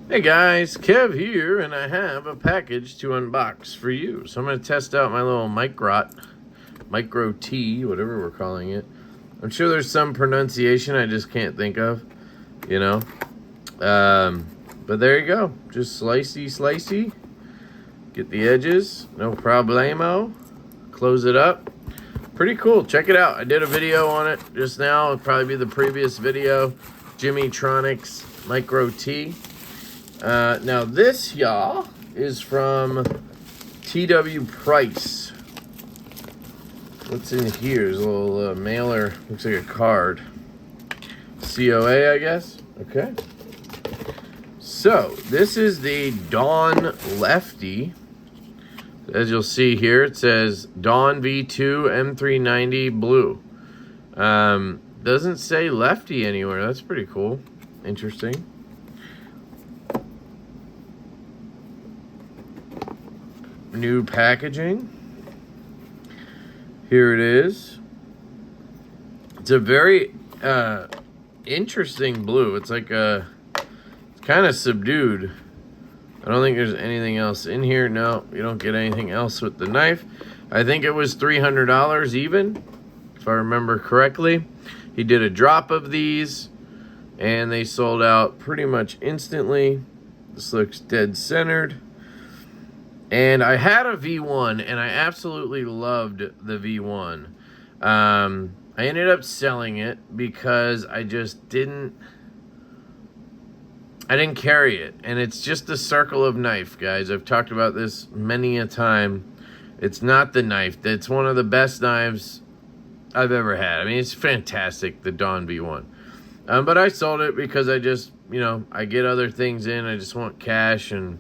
Hey guys, Kev here, and I have a package to unbox for you. So I'm going to test out my little Micro T, whatever we're calling it. I'm sure there's some pronunciation I just can't think of, you know. But there you go. Just slicey. Get the edges, no problemo. Close it up. Pretty cool. Check it out. I did a video on it just now. It'll probably be the previous video. Jimmy Tronics Micro T. Now this, y'all, is from T.W. Price. What's in here is a little mailer. Looks like a card. COA, I guess. Okay. So, this is the Dawn Lefty. As you'll see here, it says Dawn V2 M390 Blue. Doesn't say Lefty anywhere. That's pretty cool. Interesting. New packaging. Here it is. It's a very interesting blue. It's like it's kind of subdued. I don't think there's anything else in here. No, you don't get anything else with the knife. I think it was $300 even, if I remember correctly. He did a drop of these, and they sold out pretty much instantly. This looks dead centered. And I had a V1, and I absolutely loved the V1. I ended up selling it because I just didn't carry it. And it's just the circle of knife, guys. I've talked about this many a time. It's not the knife. It's one of the best knives I've ever had. I mean, it's fantastic, the Dawn V1. But I sold it because I just, I get other things in. I just want cash. And,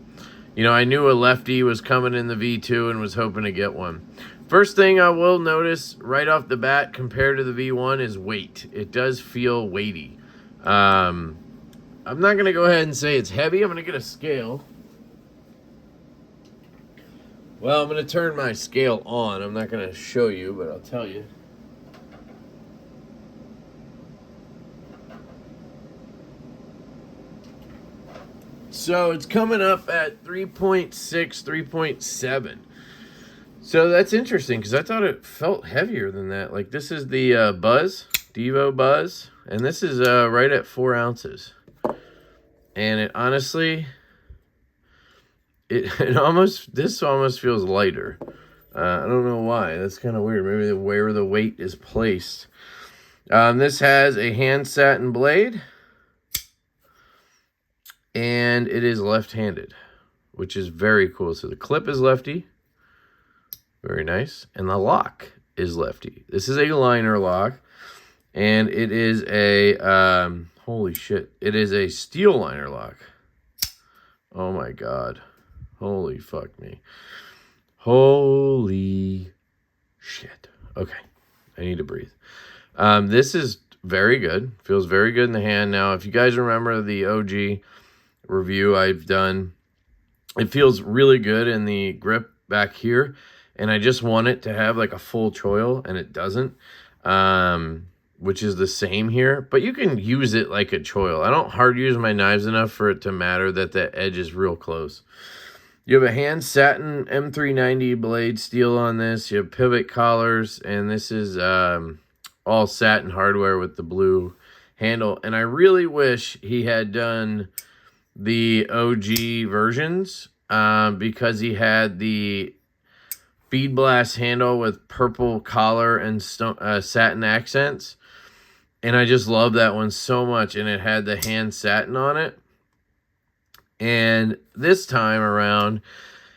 I knew a Lefty was coming in the V2 and was hoping to get one. First thing I will notice right off the bat compared to the V1 is weight. It does feel weighty. I'm not going to go ahead and say it's heavy. I'm going to get a scale. Well, I'm going to turn my scale on. I'm not going to show you, but I'll tell you. So it's coming up at 3.6, 3.7. So that's interesting because I thought it felt heavier than that. Like this is the Devo Buzz, and this is right at 4 ounces. And it honestly, this almost feels lighter. I don't know why. That's kind of weird. Maybe where the weight is placed. This has a hand satin blade, and it is left-handed, which is very cool. So the clip is lefty, very nice, and the lock is lefty. This is a liner lock, and it is a holy shit. It is a steel liner lock. Oh my God. Holy fuck me. Holy shit. Okay. I need to breathe. This is very good. Feels very good in the hand. Now, if you guys remember the OG review I've done, it feels really good in the grip back here. And I just want it to have like a full choil, and it doesn't. Which is the same here, but you can use it like a choil. I don't hard use my knives enough for it to matter that the edge is real close. You have a hand satin M390 blade steel on this. You have pivot collars, and this is all satin hardware with the blue handle. And I really wish he had done the OG versions because he had the bead blast handle with purple collar and satin accents. And I just love that one so much. And it had the hand satin on it. And this time around,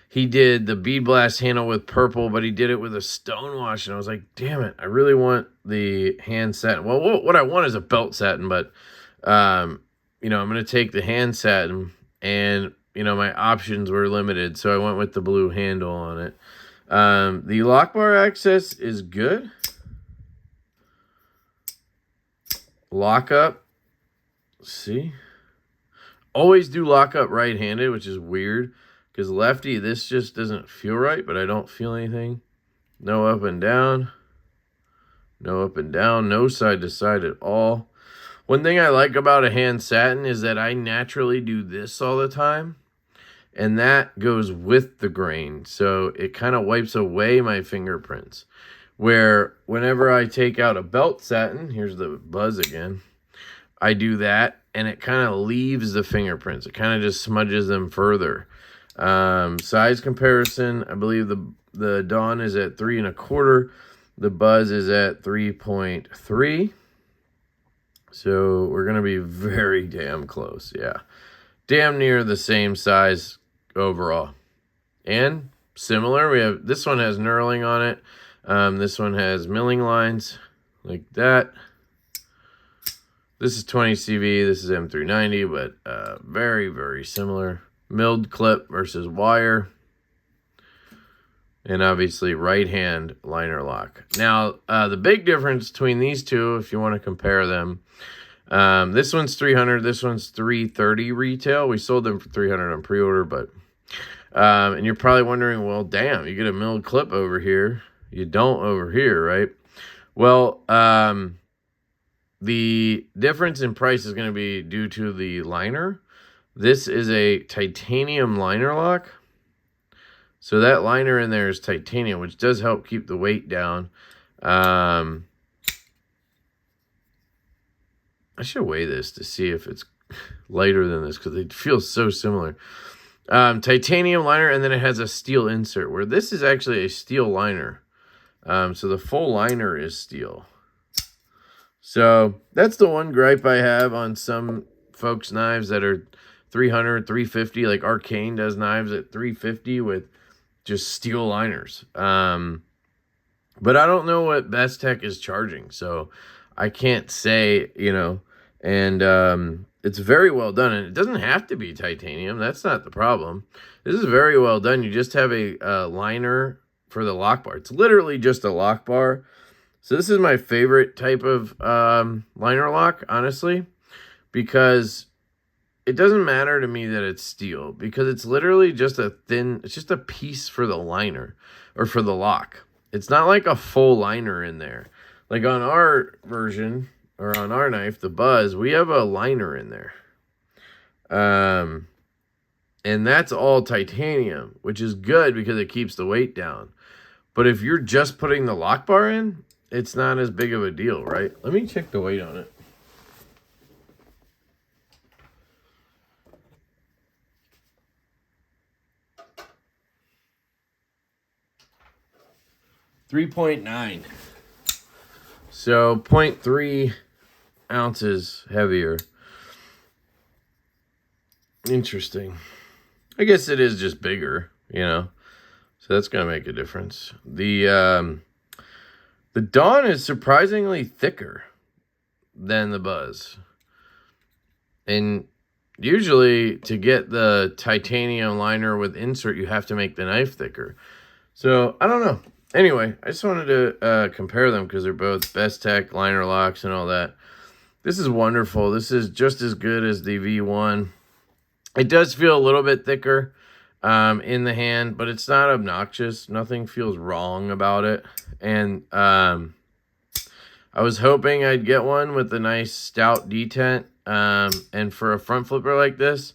he did the bead blast handle with purple, but he did it with a stonewash. And I was like, damn it, I really want the hand satin. Well, what I want is a belt satin, but, I'm going to take the hand satin. And, my options were limited. So I went with the blue handle on it. The lock bar access is good. Lock up. See? Always do lock up right-handed, which is weird. Because lefty, this just doesn't feel right, but I don't feel anything. No up and down. No up and down. No side to side at all. One thing I like about a hand satin is that I naturally do this all the time, and that goes with the grain. So it kind of wipes away my fingerprints. Where whenever I take out a belt satin, here's the buzz again, I do that, and it kind of leaves the fingerprints. It kind of just smudges them further. Size comparison, I believe the Dawn is at 3 1/4. The Buzz is at 3.3. So we're going to be very damn close. Yeah. Damn near the same size overall. And similar, we have, this one has knurling on it. This one has milling lines like that. This is 20 CV. This is M390, but very, very similar. Milled clip versus wire. And obviously right hand liner lock. Now, the big difference between these two, if you want to compare them, this one's 300, this one's 330 retail. We sold them for 300 on pre-order, but and you're probably wondering, well, damn, you get a milled clip over here. You don't over here, right? Well, the difference in price is going to be due to the liner. This is a titanium liner lock. So that liner in there is titanium, which does help keep the weight down. I should weigh this to see if it's lighter than this because it feels so similar. Titanium liner, and then it has a steel insert, where this is actually a steel liner. So the full liner is steel. So that's the one gripe I have on some folks' knives that are 300, 350, like Arcane does knives at 350 with just steel liners. But I don't know what Best Tech is charging, so I can't say, you know, and it's very well done, and it doesn't have to be titanium. That's not the problem. This is very well done. You just have a liner for the lock bar. It's literally just a lock bar. So this is my favorite type of liner lock, honestly, because it doesn't matter to me that it's steel, because it's literally just a thin, it's just a piece for the liner or for the lock. It's not like a full liner in there. Like on our version or on our knife, the Buzz, we have a liner in there. And that's all titanium, which is good because it keeps the weight down. But if you're just putting the lock bar in, it's not as big of a deal, right? Let me check the weight on it. .9. So 0.3 ounces heavier. Interesting. I guess it is just bigger, you know. So that's going to make a difference. The Dawn is surprisingly thicker than the Buzz. And usually to get the titanium liner with insert, you have to make the knife thicker. So I don't know. Anyway, I just wanted to compare them because they're both Best Tech liner locks and all that. This is wonderful. This is just as good as the V1. It does feel a little bit thicker in the hand, but it's not obnoxious. Nothing feels wrong about it. And I was hoping I'd get one with a nice stout detent. And for a front flipper like this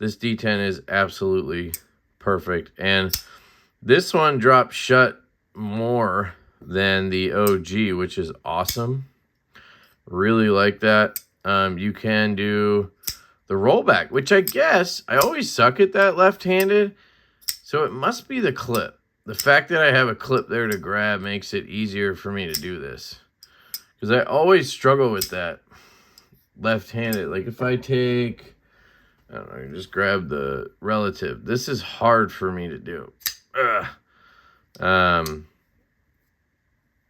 detent is absolutely perfect. And this one drops shut more than the OG, which is awesome. Really like that. You can do the rollback, which I guess I always suck at that left-handed, so it must be the clip. The fact that I have a clip there to grab makes it easier for me to do this, because I always struggle with that left-handed. Like if I take, I don't know, just grab the relative. This is hard for me to do.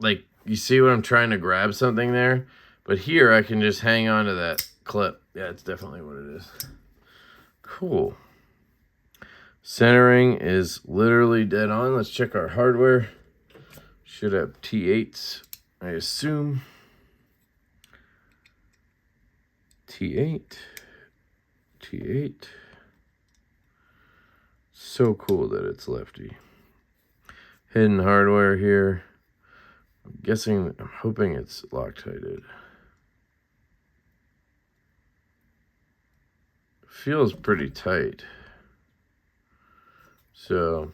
Like you see what I'm trying to grab something there, but here I can just hang on to that clip. Yeah, it's definitely what it is. Cool. Centering is literally dead on. Let's check our hardware. Should have T8s, I assume. T8. T8. So cool that it's Lefty. Hidden hardware here. I'm hoping it's Loctited. feels pretty tight. So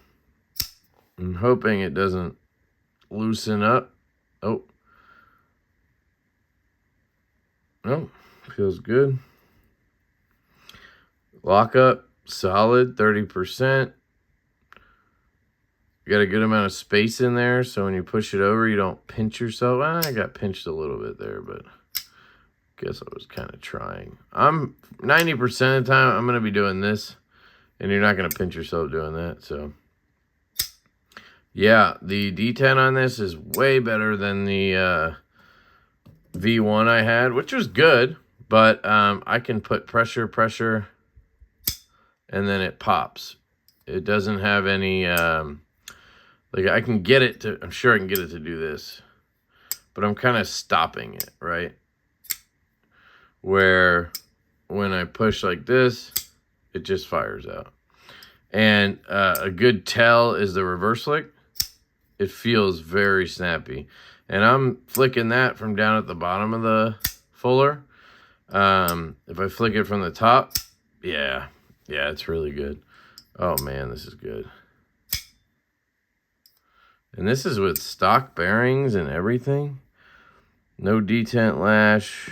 I'm hoping it doesn't loosen up. Oh. Oh, feels good. Lock up, solid, 30%. You got a good amount of space in there, so when you push it over, you don't pinch yourself. Well, I got pinched a little bit there, but guess I was kind of trying. I'm 90% of the time, I'm going to be doing this, and you're not going to pinch yourself doing that, so. Yeah, the D10 on this is way better than the V1 I had, which was good, but I can put pressure, and then it pops. It doesn't have any, like I can get it to, I'm sure I can get it to do this, but I'm kind of stopping it, right? Where when I push like this, it just fires out. And a good tell is the reverse flick. It feels very snappy. And I'm flicking that from down at the bottom of the fuller. If I flick it from the top, yeah, it's really good. Oh man, this is good. And this is with stock bearings and everything. No detent lash.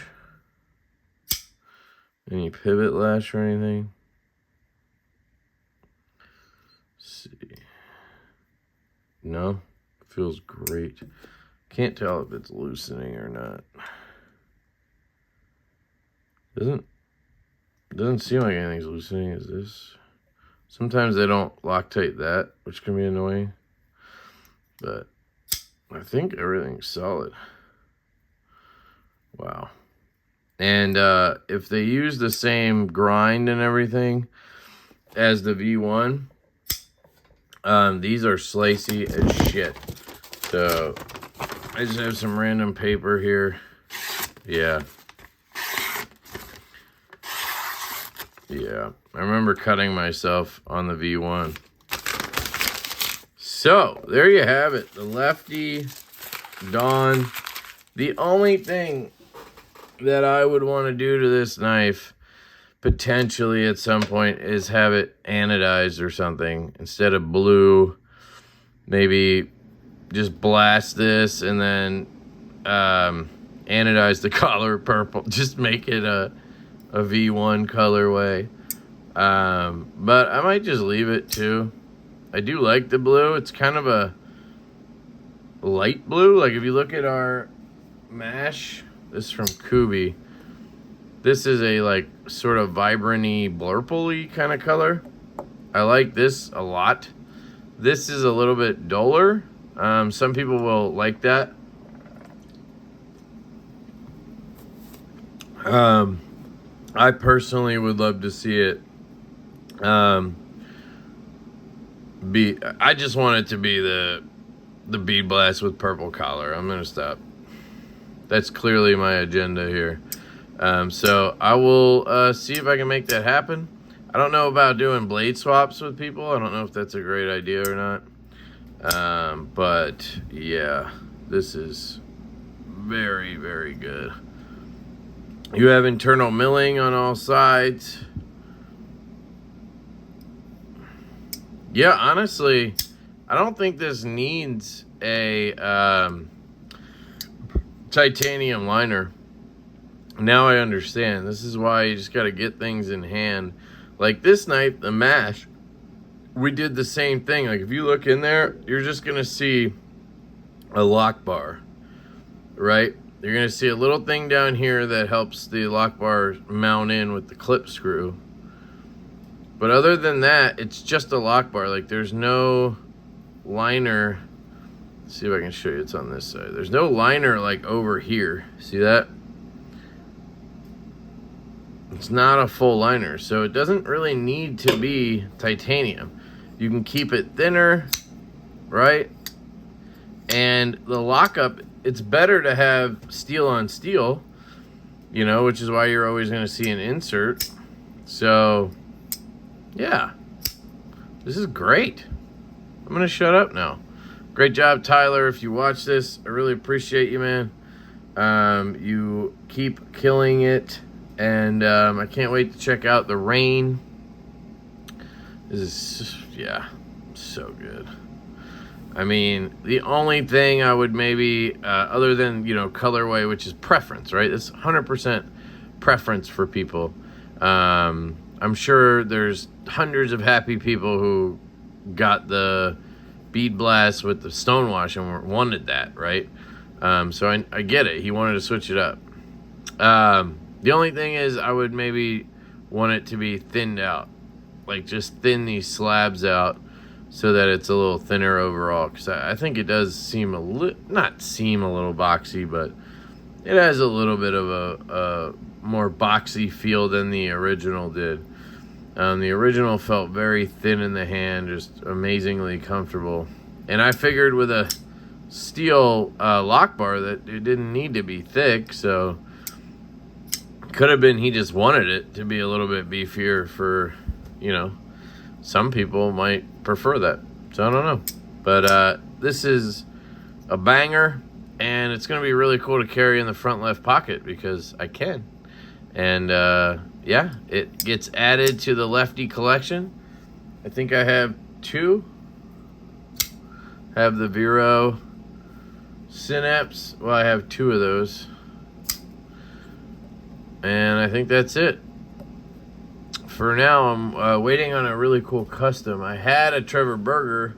Any pivot lash or anything. Let's see. No, feels great. Can't tell if it's loosening or not. Doesn't seem like anything's loosening. Is this? Sometimes they don't Loctite that, which can be annoying. But I think everything's solid. Wow. And if they use the same grind and everything as the V1, these are slicey as shit. So I just have some random paper here. Yeah. I remember cutting myself on the V1. So there you have it. The Lefty Dawn. The only thing that I would want to do to this knife potentially at some point is have it anodized or something instead of blue. Maybe just blast this and then anodize the color purple. Just make it a V1 colorway. But I might just leave it too. I do like the blue. It's kind of a light blue. Like if you look at our mash, this is from Kubi. This is a like sort of vibrant-y, blurple-y kind of color. I like this a lot. This is a little bit duller. Some people will like that. I personally would love to see it I just want it to be the bead blast with purple collar. I'm gonna stop. That's clearly my agenda here. So I will see if I can make that happen. I don't know about doing blade swaps with people. I don't know if that's a great idea or not. But yeah, this is very, very good. You have internal milling on all sides. Yeah, honestly, I don't think this needs a titanium liner. Now I understand. This is why you just got to get things in hand. Like this knife, the mash, we did the same thing. Like if you look in there, you're just going to see a lock bar, right? You're going to see a little thing down here that helps the lock bar mount in with the clip screw. But other than that, it's just a lock bar. Like there's no liner. Let's see if I can show you. It's on this side. There's no liner like over here. See that? It's not a full liner, so it doesn't really need to be titanium. You can keep it thinner, right? And the lockup, it's better to have steel on steel, you know, which is why you're always going to see an insert. So, yeah, this is great. I'm going to shut up now. Great job, Tyler. If you watch this, I really appreciate you, man. You keep killing it. And I can't wait to check out the rain. This is, yeah, so good. I mean, the only thing I would maybe, other than, you know, colorway, which is preference, right? It's 100% preference for people. I'm sure there's hundreds of happy people who got the bead blast with the stonewash and wanted that, right? So I get it. He wanted to switch it up. The only thing is I would maybe want it to be thinned out. Like, just thin these slabs out so that it's a little thinner overall. Because I think it does seem not seem a little boxy, but it has a little bit of a more boxy feel than the original did. The original felt very thin in the hand, just amazingly comfortable. And I figured with a steel lock bar that it didn't need to be thick, so could have been he just wanted it to be a little bit beefier for, you know, some people might prefer that. So I don't know. But this is a banger, and it's going to be really cool to carry in the front left pocket because I can. And yeah, it gets added to the Lefty collection. I think I have two. Have the Vero Synapse. Well, I have two of those. And I think that's it. For now, I'm waiting on a really cool custom. I had a Trevor Berger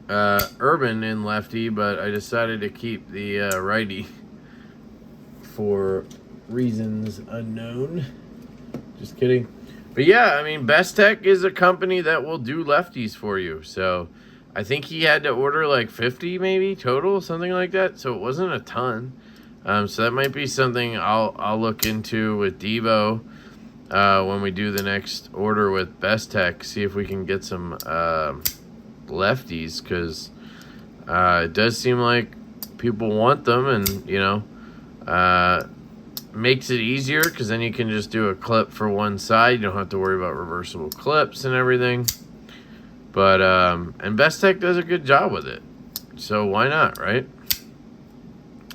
Urban in Lefty, but I decided to keep the righty for reasons unknown. Just kidding. But yeah, I mean, Best Tech is a company that will do lefties for you. So I think he had to order like 50 maybe total, something like that. So it wasn't a ton. So that might be something I'll look into with Devo when we do the next order with Best Tech. See if we can get some lefties, because it does seem like people want them, and you know, makes it easier because then you can just do a clip for one side. You don't have to worry about reversible clips and everything. But and Best Tech does a good job with it, so why not, right?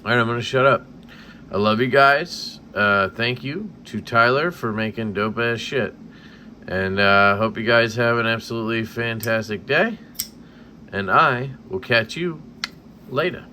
All right, I'm gonna shut up. I love you guys. Thank you to Tyler for making dope ass shit, and hope you guys have an absolutely fantastic day, and I will catch you later.